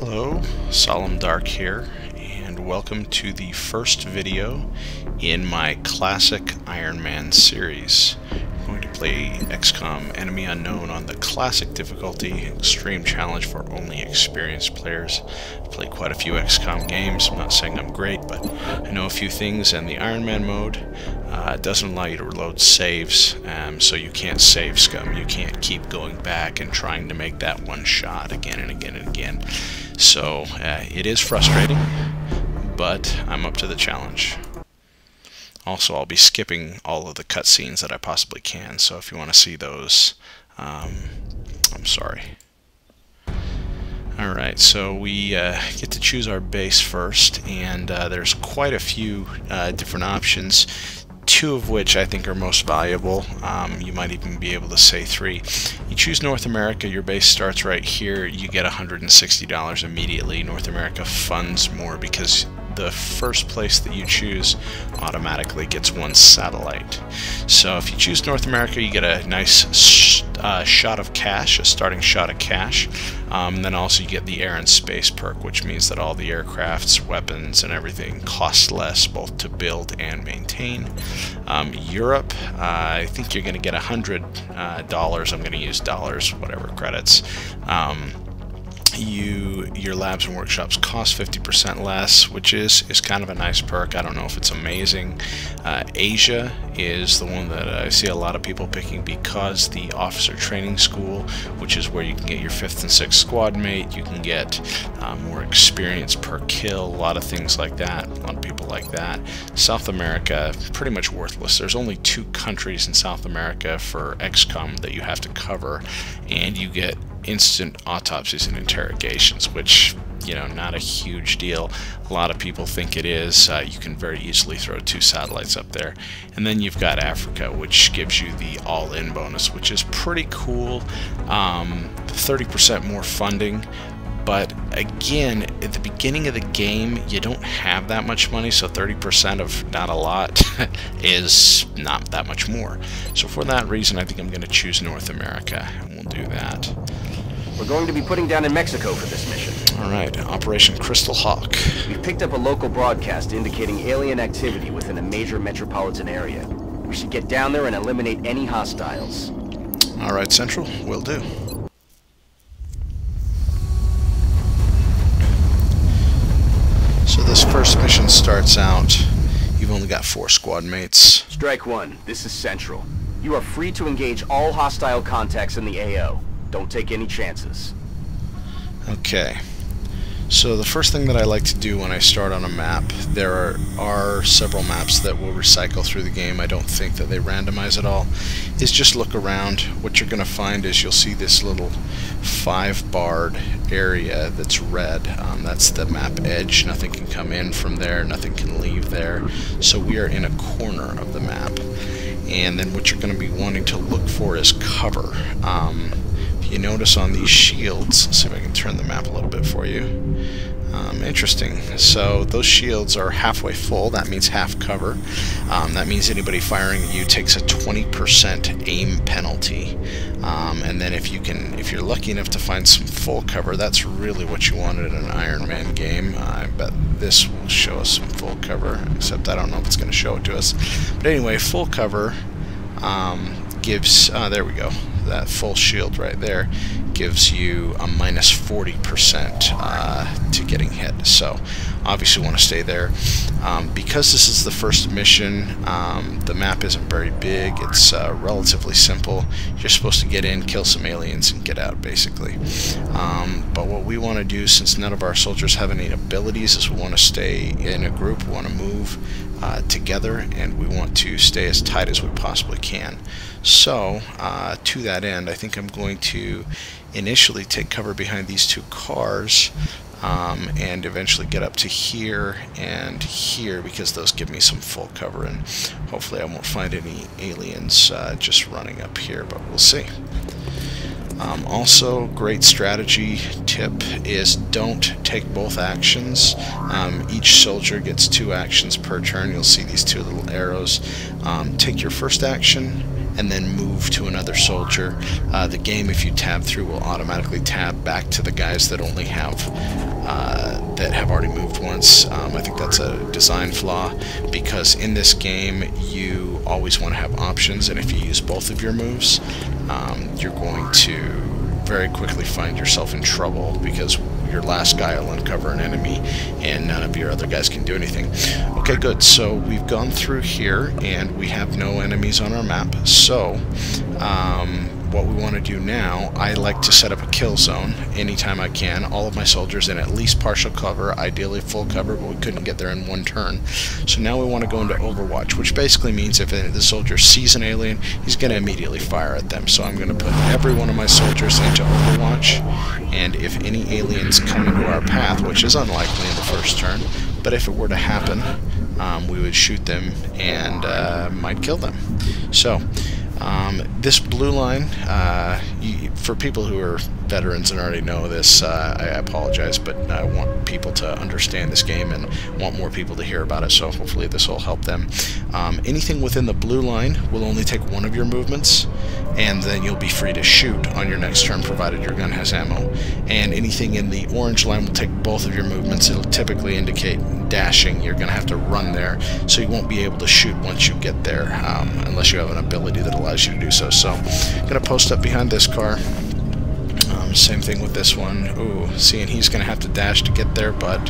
Hello, Solemn Dark here, and welcome to the first video in my classic Ironman series. I'm going to play XCOM Enemy Unknown on the classic difficulty, extreme challenge for only experienced players. I've played quite a few XCOM games. I'm not saying I'm great, but I know a few things, and the Ironman mode doesn't allow you to reload saves, so you can't save scum. You can't keep going back and trying to make that one shot again and again and again. So it is frustrating, but I'm up to the challenge. Also, I'll be skipping all of the cutscenes that I possibly can, so if you want to see those, I'm sorry. Alright, so we get to choose our base first, and there's quite a few different options, two of which I think are most valuable. You might even be able to say three. You choose North America, your base starts right here, you get $160 immediately. North America funds more because the first place that you choose automatically gets one satellite. So if you choose North America, you get a nice shot of cash, a starting shot of cash. And then also you get the air and space perk, which means that all the aircrafts, weapons, and everything cost less both to build and maintain. Europe, I think you're going to get $100. I'm going to use dollars, whatever credits. Your labs and workshops cost 50% less, which is kind of a nice perk. I don't know if it's amazing. Asia is the one that I see a lot of people picking because the officer training school, which is where you can get your 5th and 6th squad mate, you can get more experience per kill, a lot of things like that. A lot of people like that. South America, pretty much worthless. There's only 2 countries in South America for XCOM that you have to cover, and you get instant autopsies and interrogations, which, you know, not a huge deal. A lot of people think it is. You can very easily throw 2 satellites up there. And then you've got Africa, which gives you the all-in bonus, which is pretty cool. 30% more funding. But again, at the beginning of the game, you don't have that much money, so 30% of not a lot is not that much more. So for that reason, I think I'm going to choose North America, and we'll do that. We're going to be putting down in Mexico for this mission. Alright, Operation Crystal Hawk. We've picked up a local broadcast indicating alien activity within a major metropolitan area. We should get down there and eliminate any hostiles. Alright, Central, will do. So this first mission starts out, you've only got 4 squad mates. Strike 1, this is Central. You are free to engage all hostile contacts in the AO. Don't take any chances. Okay, so the first thing that I like to do when I start on a map, there are several maps that will recycle through the game. I don't think that they randomize at all, is just look around. What you're going to find is you'll see this little 5-barred area that's red. That's the map edge. Nothing can come in from there, nothing can leave there. So we are in a corner of the map. And then what you're going to be wanting to look for is cover. You notice on these shields, let's see if I can turn the map a little bit for you. Interesting. So those shields are halfway full. That means half cover. That means anybody firing at you takes a 20% aim penalty. And then if you're lucky enough to find some full cover, that's really what you wanted in an Ironman game. I bet this will show us some full cover, except I don't know if it's going to show it to us. But anyway, full cover gives, there we go. That full shield right there gives you a minus 40% to getting hit. So obviously want to stay there. Because this is the first mission, the map isn't very big. It's relatively simple. You're supposed to get in, kill some aliens, and get out, basically. But what we want to do, since none of our soldiers have any abilities, is we want to stay in a group. We want to move together, and we want to stay as tight as we possibly can. So to that end, I think I'm going to initially take cover behind these 2 cars and eventually get up to here and here, because those give me some full cover, and hopefully I won't find any aliens just running up here, but we'll see. Also, great strategy tip is don't take both actions. Each soldier gets 2 actions per turn. You'll see these 2 little arrows. Take your first action, and then move to another soldier. The game, if you tab through, will automatically tab back to the guys that only have that have already moved once. I think that's a design flaw, because in this game you always want to have options, and if you use both of your moves, you're going to very quickly find yourself in trouble, because your last guy will uncover an enemy and none of your other guys can do anything. Okay, good. So we've gone through here and we have no enemies on our map. So what we want to do now, I like to set up a kill zone anytime I can. All of my soldiers in at least partial cover, ideally full cover, but we couldn't get there in one turn. So now we want to go into Overwatch, which basically means if the soldier sees an alien, he's going to immediately fire at them. So I'm going to put every one of my soldiers into Overwatch, and if any aliens come into our path, which is unlikely in the first turn, but if it were to happen, we would shoot them and might kill them. So this blue line, for people who are veterans and already know this, I apologize, but I want people to understand this game and want more people to hear about it, so hopefully this will help them. Anything within the blue line will only take one of your movements, and then you'll be free to shoot on your next turn, provided your gun has ammo. And anything in the orange line will take both of your movements. It'll typically indicate dashing. You're going to have to run there, so you won't be able to shoot once you get there, unless you have an ability that allows you to do so. So I'm going to post up behind this car. Same thing with this one. Ooh, seeing he's going to have to dash to get there, but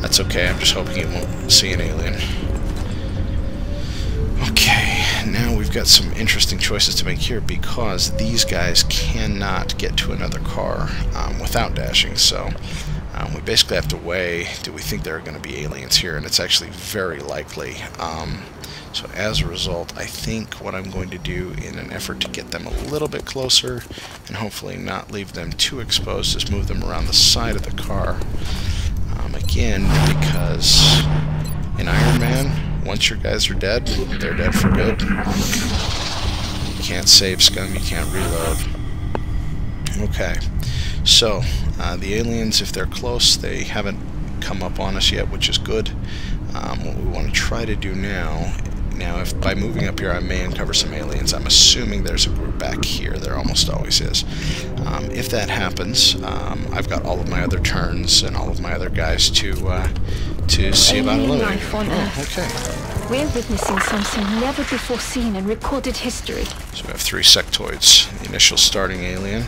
that's okay. I'm just hoping he won't see an alien. Okay, now we've got some interesting choices to make here, because these guys cannot get to another car without dashing. So we basically have to weigh, do we think there are going to be aliens here? And it's actually very likely. So as a result, I think what I'm going to do, in an effort to get them a little bit closer and hopefully not leave them too exposed, is move them around the side of the car. Again, because in Ironman, once your guys are dead, they're dead for good. You can't save scum, you can't reload. Okay, so the aliens, if they're close, they haven't come up on us yet, which is good. What we want to try to do now, if by moving up here I may uncover some aliens, I'm assuming there's a group back here. There almost always is. If that happens, I've got all of my other turns and all of my other guys to see about eliminating. Oh, okay. We're witnessing something never before seen in recorded history. So we have 3 sectoids. The initial starting alien.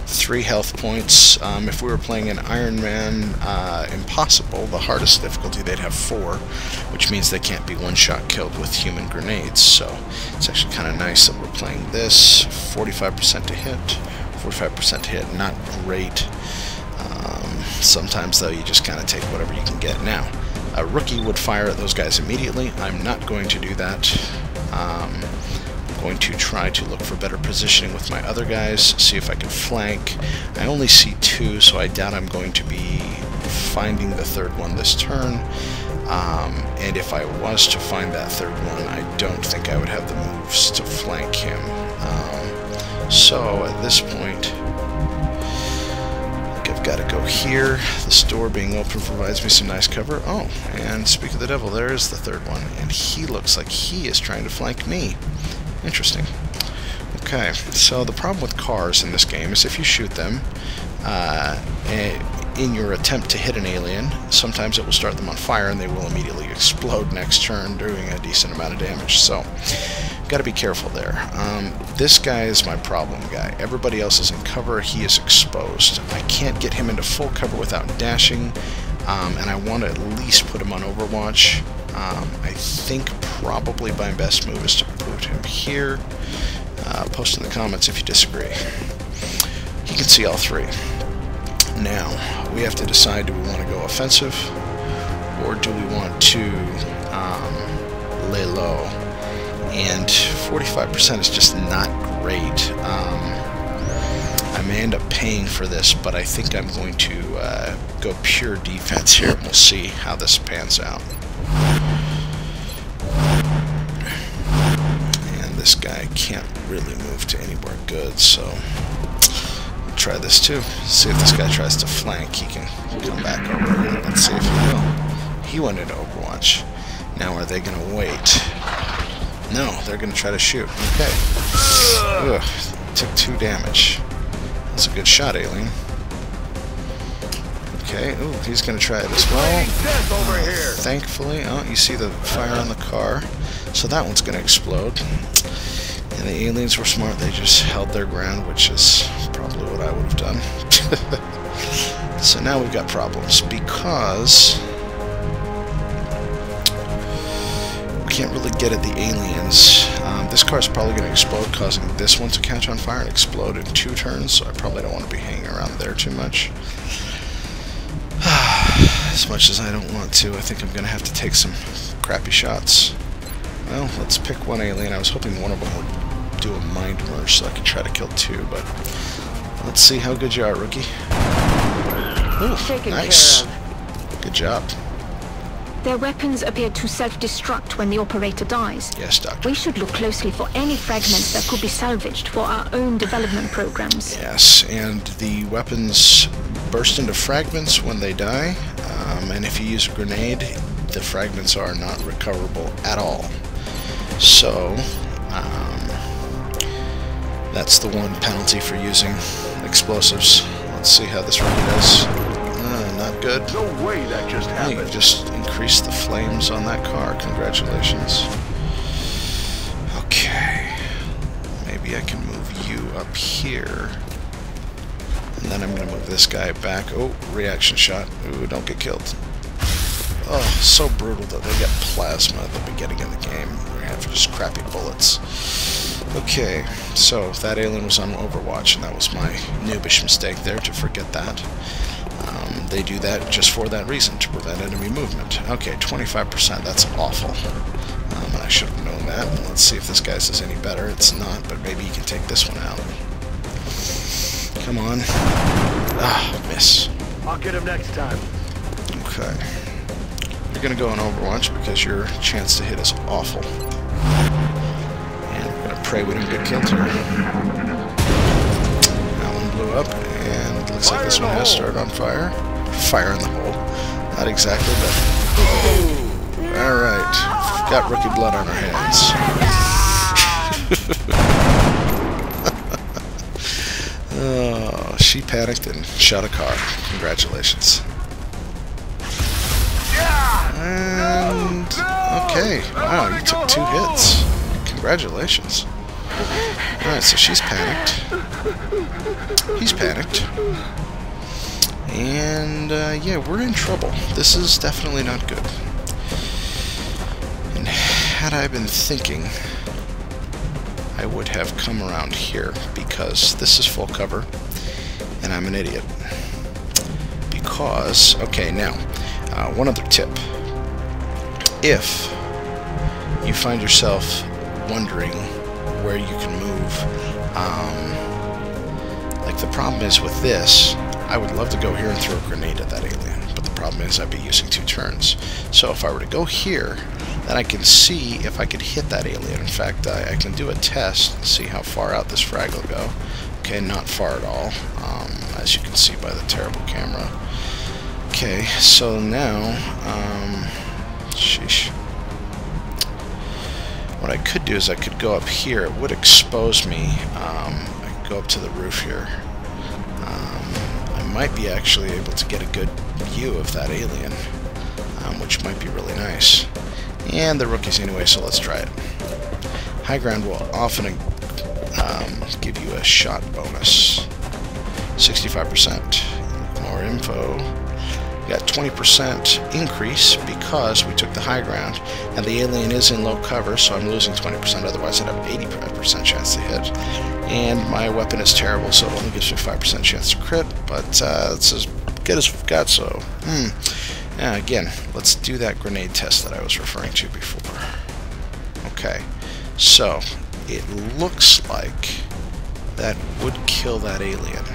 3 health points. If we were playing an Ironman Impossible, the hardest difficulty, they'd have 4, which means they can't be one-shot killed with human grenades. So it's actually kind of nice that we're playing this. 45% to hit, 45% to hit. Not great. Sometimes, though, you just kind of take whatever you can get. Now, a rookie would fire at those guys immediately. I'm not going to do that. I'm going to try to look for better positioning with my other guys, see if I can flank. I only see 2, so I doubt I'm going to be finding the 3rd one this turn. And if I was to find that 3rd one, I don't think I would have the moves to flank him. So at this point, I've got to go here. The store being open provides me some nice cover. Oh, and speak of the devil, there is the 3rd one, and he looks like he is trying to flank me. Interesting. Okay, so the problem with cars in this game is if you shoot them in your attempt to hit an alien, sometimes it will start them on fire and they will immediately explode next turn, doing a decent amount of damage. So, got to be careful there. This guy is my problem guy. Everybody else is in cover. He is exposed. I can't get him into full cover without dashing, and I want to at least put him on Overwatch. I think probably my best move is to put him here. Post in the comments if you disagree. He can see all 3. Now, we have to decide, do we want to go offensive, or do we want to lay low? And 45% is just not great. I may end up paying for this, but I think I'm going to go pure defense here, and we'll see how this pans out. And this guy can't really move to anywhere good, so we'll try this too. See if this guy tries to flank, he can come back over. Let's see if he will. He went into Overwatch. Now are they going to wait? No, they're going to try to shoot. Okay. Ugh, took 2 damage. That's a good shot, alien. Okay, ooh, he's going to try it as well. Thankfully, oh, you see the fire on the car. So that one's going to explode. And the aliens were smart. They just held their ground, which is probably what I would have done. So now we've got problems because we can't really get at the aliens. This car is probably going to explode, causing this one to catch on fire and explode in 2 turns, so I probably don't want to be hanging around there too much. As much as I don't want to, I think I'm going to have to take some crappy shots. Well, let's pick one alien. I was hoping one of them would do a mind merge so I could try to kill 2, but let's see how good you are, rookie. Ooh, nice. Good job. Their weapons appear to self-destruct when the operator dies. Yes, Doctor. We should look closely for any fragments that could be salvaged for our own development programs. Yes, and the weapons burst into fragments when they die, and if you use a grenade, the fragments are not recoverable at all. So, that's the one penalty for using explosives. Let's see how this rookie does. Not good. No way that just happened. You just increased the flames on that car. Congratulations. Okay. Maybe I can move you up here. And then I'm going to move this guy back. Oh, reaction shot. Ooh, don't get killed. Oh, so brutal that they get plasma at the beginning of the game. We have just crappy bullets. Okay, so that alien was on Overwatch, and that was my noobish mistake there to forget that. They do that just for that reason, to prevent enemy movement. Okay, 25%, that's awful. And I should have known that. Let's see if this guy's is any better. It's not, but maybe you can take this one out. Come on. Ah, miss. I'll get him next time. Okay. You're going to go on Overwatch because your chance to hit is awful. And we're going to pray we don't get killed here. That one blew up, and it looks like this one has started on fire. Fire in the hole. Not exactly, but... Alright. Got rookie blood on our hands. Oh, she panicked and shot a car. Congratulations. And... Okay. Wow, you took 2 hits. Congratulations. Alright, so she's panicked. He's panicked. And, yeah, we're in trouble. This is definitely not good. And had I been thinking, I would have come around here, because this is full cover, and I'm an idiot. Because, okay, now, one other tip. If you find yourself wondering where you can move, like the problem is with this, I would love to go here and throw a grenade at that alien, but the problem is I'd be using 2 turns. So if I were to go here, then I can see if I could hit that alien. In fact, I can do a test and see how far out this frag will go. Okay, not far at all, as you can see by the terrible camera. Okay, so now, sheesh. What I could do is I could go up here. It would expose me. I could go up to the roof here. I might be actually able to get a good view of that alien, which might be really nice. And the rookies anyway, so let's try it. High ground will often give you a shot bonus. 65%. More info. We got 20% increase because we took the high ground, and the alien is in low cover, so I'm losing 20%, otherwise I'd have 85% chance to hit. And my weapon is terrible, so it only gives me 5% chance to crit, but it's as good as we've got, so... Now again, let's do that grenade test that I was referring to before. Okay, so it looks like that would kill that alien.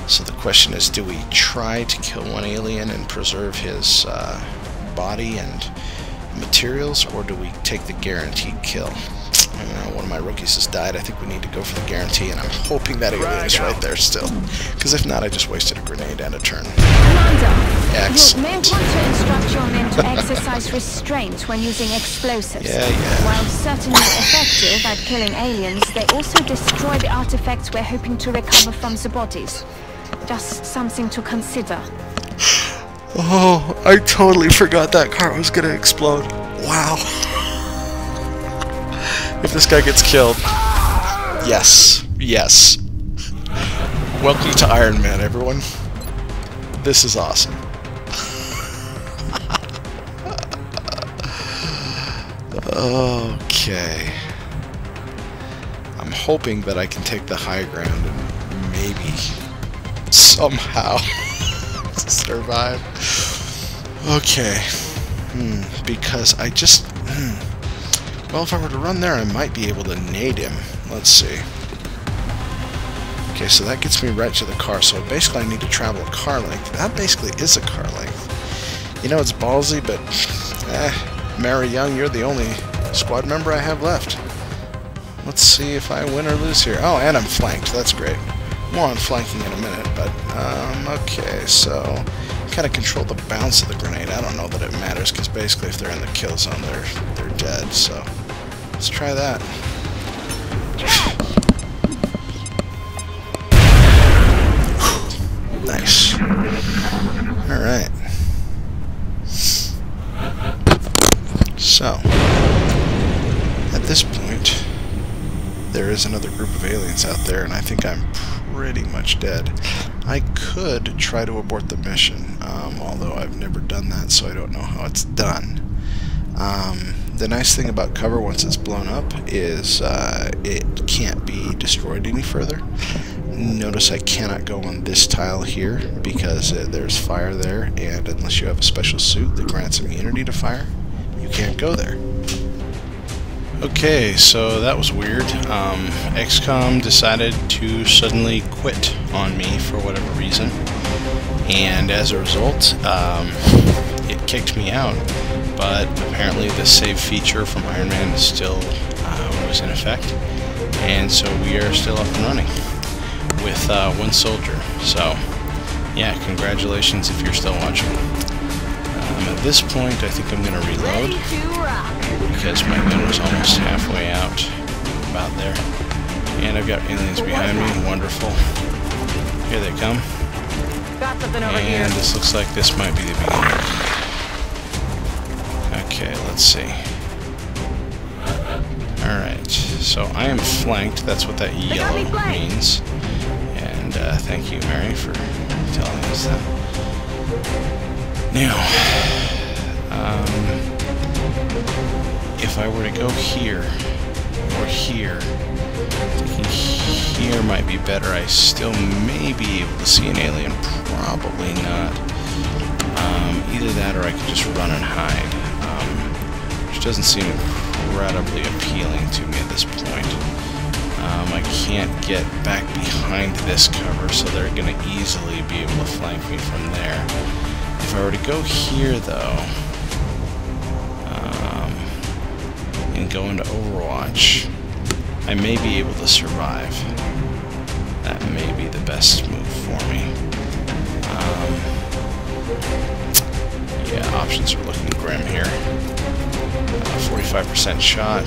So the question is, do we try to kill one alien and preserve his body and materials, or do we take the guaranteed kill? One of my rookies has died. I think we need to go for the guarantee, and I'm hoping that alien is right there still. Because if not, I just wasted a grenade and a turn. Commander, Excellent. you may want to instruct your men to exercise restraint when using explosives. Yeah. While certainly effective at killing aliens, they also destroy the artifacts we're hoping to recover from the bodies. Just something to consider. Oh, I totally forgot that car was gonna explode. Wow. If this guy gets killed. Yes. Welcome to Ironman, everyone. This is awesome. Okay. I'm hoping that I can take the high ground and maybe somehow survive. Okay. Because I just... Well, if I were to run there, I might be able to nade him. Let's see. Okay, so that gets me right to the car. So basically I need to travel a car length. That basically is a car length. You know, it's ballsy, but... Mary Young, you're the only squad member I have left. Let's see if I win or lose here. Oh, and I'm flanked. That's great. More on flanking in a minute, but... okay, so... kind of control the bounce of the grenade. I don't know that it matters, because basically if they're in the kill zone, they're dead, so... Let's try that. Nice. Alright. So, at this point, there is another group of aliens out there, and I think I'm pretty much dead. I could try to abort the mission, although I've never done that, so I don't know how it's done. The nice thing about cover once it's blown up is it can't be destroyed any further. Notice I cannot go on this tile here because there's fire there, and unless you have a special suit that grants immunity to fire, you can't go there. Okay, so that was weird. XCOM decided to suddenly quit on me for whatever reason, and as a result, it kicked me out. But apparently the save feature from Ironman is still was in effect, and so we are still up and running with one soldier. So yeah, congratulations if you're still watching. At this point, I think I'm going to reload because my gun was almost halfway out, about there. And I've got aliens behind me. Wonderful. Here they come. Got something over here. And this looks like this might be the beginning. Okay, let's see. Alright, so I am flanked. That's what that yellow means. And thank you, Mary, for telling us that. Now, if I were to go here, or here, thinking here might be better, I still may be able to see an alien, probably not. Either that or I could just run and hide, which doesn't seem incredibly appealing to me at this point. I can't get back behind this cover, so they're going to easily be able to flank me from there. If I were to go here, though, and go into Overwatch, I may be able to survive. That may be the best move for me. Yeah, options are looking grim here. 45% shot.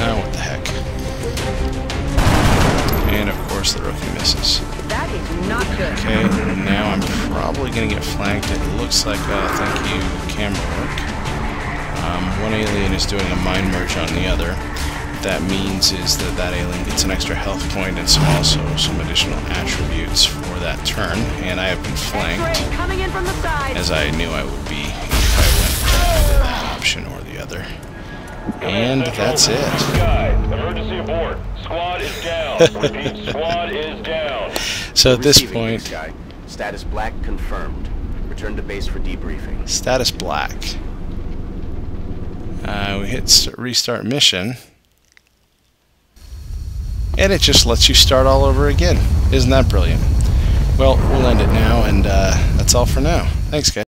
What the heck. And of course the rookie misses. That is not good. Okay, now I'm probably going to get flanked. It looks like, thank you, camera work. One alien is doing a mind merge on the other. What that means is that that alien gets an extra health point and also some additional attributes for that turn. And I have been flanked, Coming in from the side. as I knew I would be if I went either that option or the other. And that's it. Emergency abort. Squad is down. Repeat, squad is down. So at this Receiving point, Sky. Status black confirmed. Return to base for debriefing. status black. We hit restart mission, and it just lets you start all over again. Isn't that brilliant? Well, we'll end it now, and that's all for now. Thanks, guys.